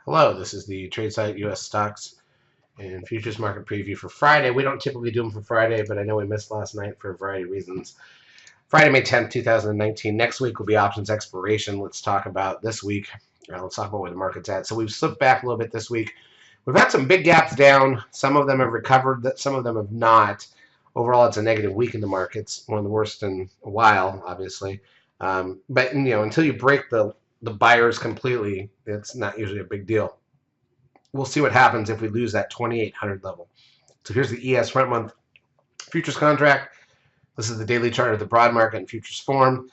Hello, this is the TradeSite U.S. Stocks and Futures Market Preview for Friday. We don't typically do them for Friday, but I know we missed last night for a variety of reasons. Friday, May 10th, 2019. Next week will be options expiration. Let's talk about this week. Let's talk about where the market's at. So we've slipped back a little bit this week. We've had some big gaps down. Some of them have recovered, some of them have not. Overall, it's a negative week in the markets, one of the worst in a while, obviously. But until you break the buyers completely, it's not usually a big deal. We'll see what happens if we lose that 2,800 level. So here's the ES front month futures contract. This is the daily chart of the broad market and futures form.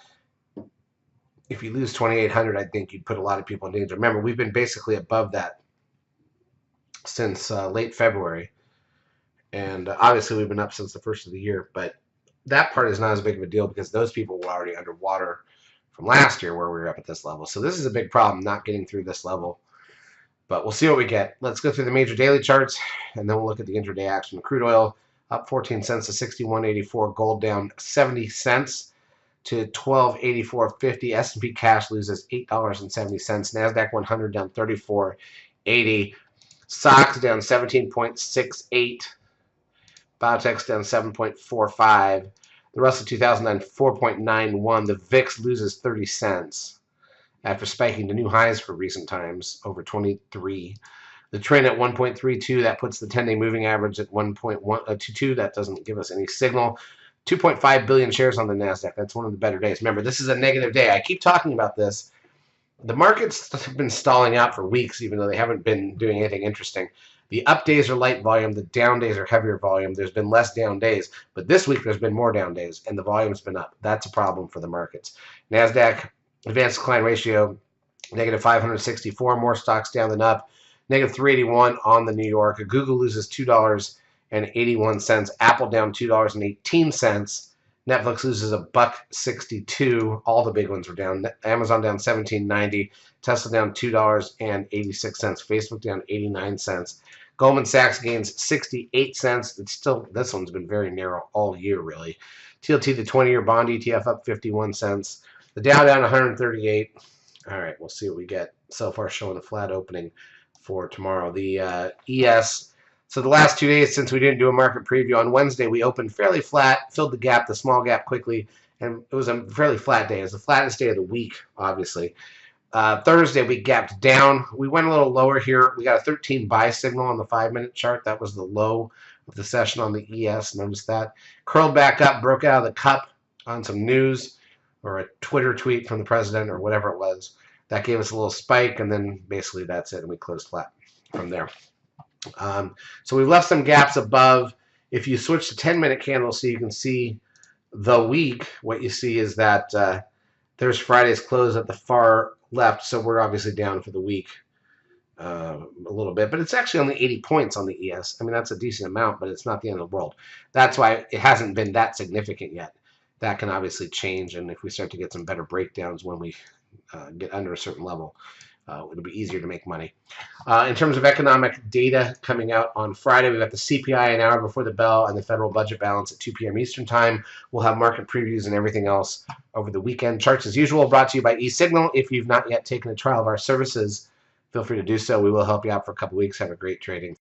If you lose 2,800, I think you'd put a lot of people in danger. Remember, we've been basically above that since late February. And obviously, we've been up since the first of the year. But that part is not as big of a deal because those people were already underwater from last year where we were up at this level. So this is a big problem, not getting through this level. But we'll see what we get. Let's go through the major daily charts, and then we'll look at the intraday action. Crude oil up 14 cents to 61.84. Gold down 70 cents to 12.8450. S&P cash loses $8.70. NASDAQ 100 down 34.80. SOX down 17.68. Biotech's down 7.45. The Russell 2000 down 4.91. The VIX loses 30 cents after spiking to new highs for recent times, over 23. The trend at 1.32, that puts the 10-day moving average at 1.122. That doesn't give us any signal. 2.5 billion shares on the NASDAQ. That's one of the better days. Remember, this is a negative day. I keep talking about this. The markets have been stalling out for weeks, even though they haven't been doing anything interesting. The up days are light volume. The down days are heavier volume. There's been less down days. But this week, there's been more down days, and the volume's been up. That's a problem for the markets. NASDAQ advanced decline ratio, negative 564, more stocks down than up. Negative 381 on the New York. Google loses $2.81. Apple down $2.18. Netflix loses $1.62. All the big ones were down. Amazon down $17.90. Tesla down $2.86. Facebook down 89 cents. Goldman Sachs gains 68 cents. It's still, this one's been very narrow all year, really. TLT, the 20-year bond ETF, up 51 cents. The Dow down 138. All right, we'll see what we get. So far, showing a flat opening for tomorrow. The ES. So the last 2 days since we didn't do a market preview, on Wednesday we opened fairly flat, filled the gap, the small gap quickly, and it was a fairly flat day. It was the flattest day of the week, obviously. Thursday we gapped down. We went a little lower here. We got a 13 buy signal on the 5-minute chart. That was the low of the session on the ES. Notice that. Curled back up, broke out of the cup on some news or a Twitter tweet from the president or whatever it was. That gave us a little spike, and then basically that's it, and we closed flat from there. So we've left some gaps above. If you switch to 10-minute candles so you can see the week, what you see is that there's Friday's close at the far left, so we're obviously down for the week a little bit, but it's actually only 80 points on the ES. I mean, that's a decent amount, but it's not the end of the world. That's why it hasn't been that significant yet. That can obviously change, and if we start to get some better breakdowns when we get under a certain level, it'll be easier to make money. In terms of economic data coming out on Friday, we've got the CPI an hour before the bell and the federal budget balance at 2 p.m. Eastern Time. We'll have market previews and everything else over the weekend. Charts, as usual, brought to you by eSignal. If you've not yet taken a trial of our services, feel free to do so. We will help you out for a couple weeks. Have a great trading.